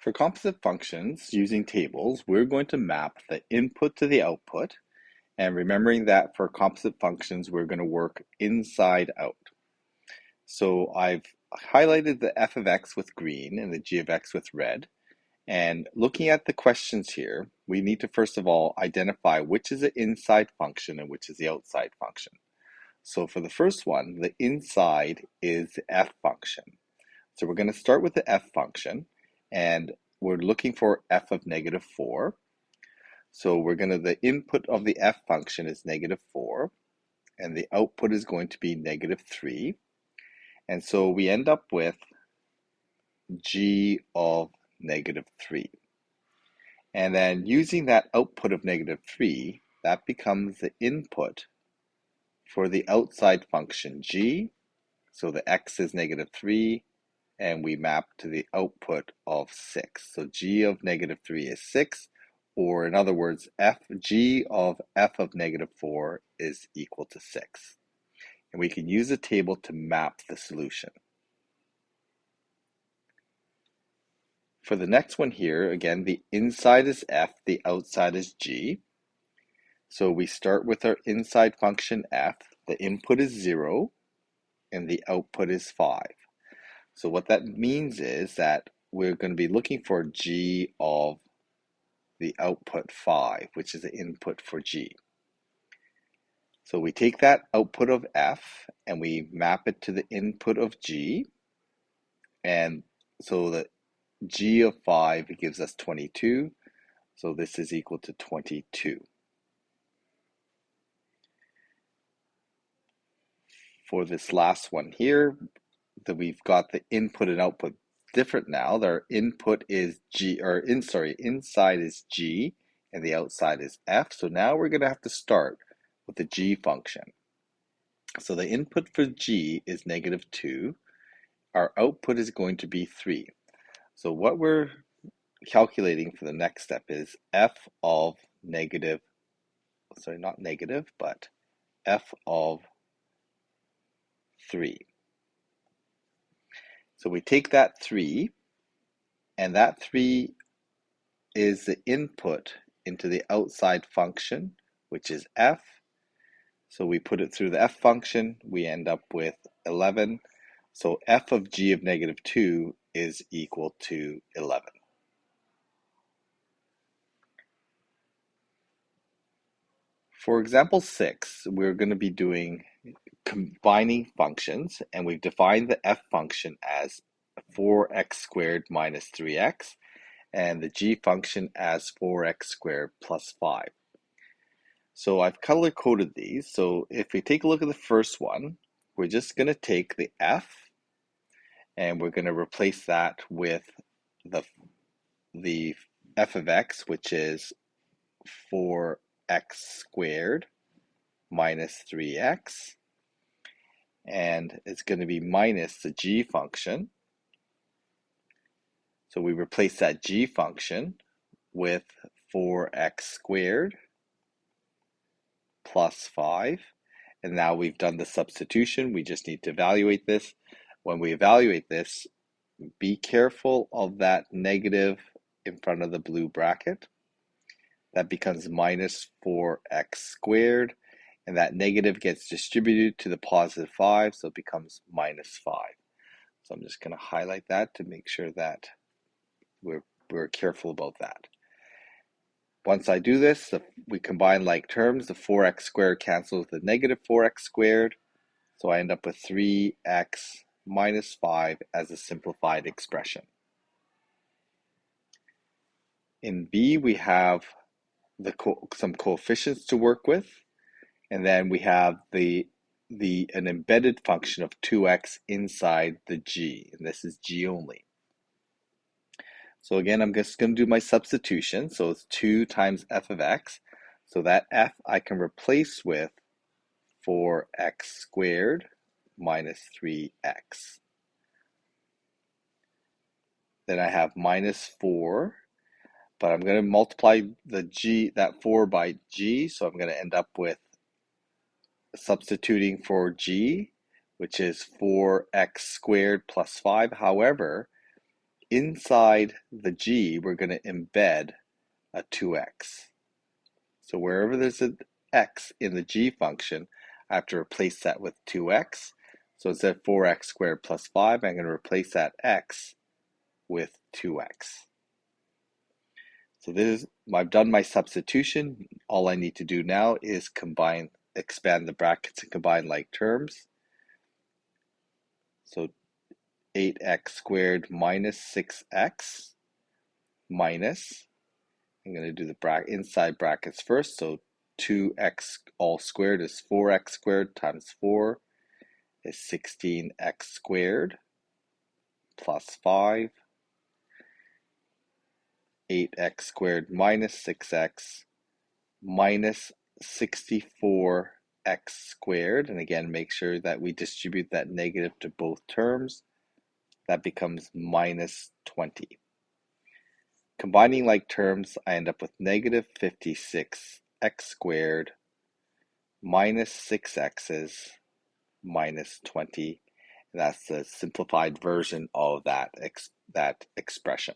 For composite functions using tables, we're going to map the input to the output, and remembering that for composite functions, we're going to work inside out. So I've highlighted the f of x with green and the g of x with red. And looking at the questions here, we need to first of all identify which is the inside function and which is the outside function. So for the first one, the inside is the f function. So we're going to start with the f function, and we're looking for f of -4. So the input of the f function is -4, and the output is going to be -3. And so we end up with g of -3. And then using that output of -3, that becomes the input for the outside function g. So the x is -3, and we map to the output of 6. So g of -3 is 6, or in other words, g of f of -4 is equal to 6. And we can use a table to map the solution. For the next one here, again, the inside is f, the outside is g. So we start with our inside function f. The input is 0, and the output is 5. So what that means is that we're going to be looking for g of the output 5, which is the input for g. So we take that output of f and we map it to the input of g. And so the g of 5 gives us 22. So this is equal to 22. For this last one here, that we've got the input and output different now. Their input is inside is g and the outside is f. So now we're going to have to start with the g function. So the input for g is -2. Our output is going to be 3. So what we're calculating for the next step is f of not negative, but f of 3. So we take that 3, and that 3 is the input into the outside function, which is f. So we put it through the f function, we end up with 11. So f of g of -2 is equal to 11. For example 6, we're going to be doing combining functions, and we've defined the f function as 4x squared minus 3x, and the g function as 4x squared plus 5. So I've color coded these. So if we take a look at the first one, we're just going to take the f and we're going to replace that with the f of x, which is 4x squared minus 3x, and it's going to be minus the g function. So we replace that g function with 4x squared plus 5. And now we've done the substitution. We just need to evaluate this. When we evaluate this, be careful of that negative in front of the blue bracket. That becomes minus 4x squared. And that negative gets distributed to the positive 5, so it becomes minus 5. So I'm just going to highlight that to make sure that we're careful about that. Once I do this, we combine like terms. The 4x squared cancels the negative 4x squared. So I end up with 3x minus 5 as a simplified expression. In B, we have some coefficients to work with. And then we have an embedded function of 2x inside the g. And this is g only. So again, I'm just going to do my substitution. So it's 2 times f of x. So that f I can replace with 4x squared minus 3x. Then I have minus 4, but I'm going to multiply that 4 by g. So I'm going to end up with substituting for g, which is 4x squared plus 5. However, inside the g, we're going to embed a 2x. So wherever there's an x in the g function, I have to replace that with 2x. So instead of 4x squared plus 5, I'm going to replace that x with 2x. So I've done my substitution. All I need to do now is expand the brackets and combine like terms. So 8x squared minus 6x minus, I'm going to do the inside brackets first. So 2x all squared is 4x squared times 4 is 16x squared plus 5. 8x squared minus 6x minus 64x squared. And again, make sure that we distribute that negative to both terms. That becomes minus 20. Combining like terms, I end up with negative 56x squared minus 6x's minus 20. And that's the simplified version of that expression.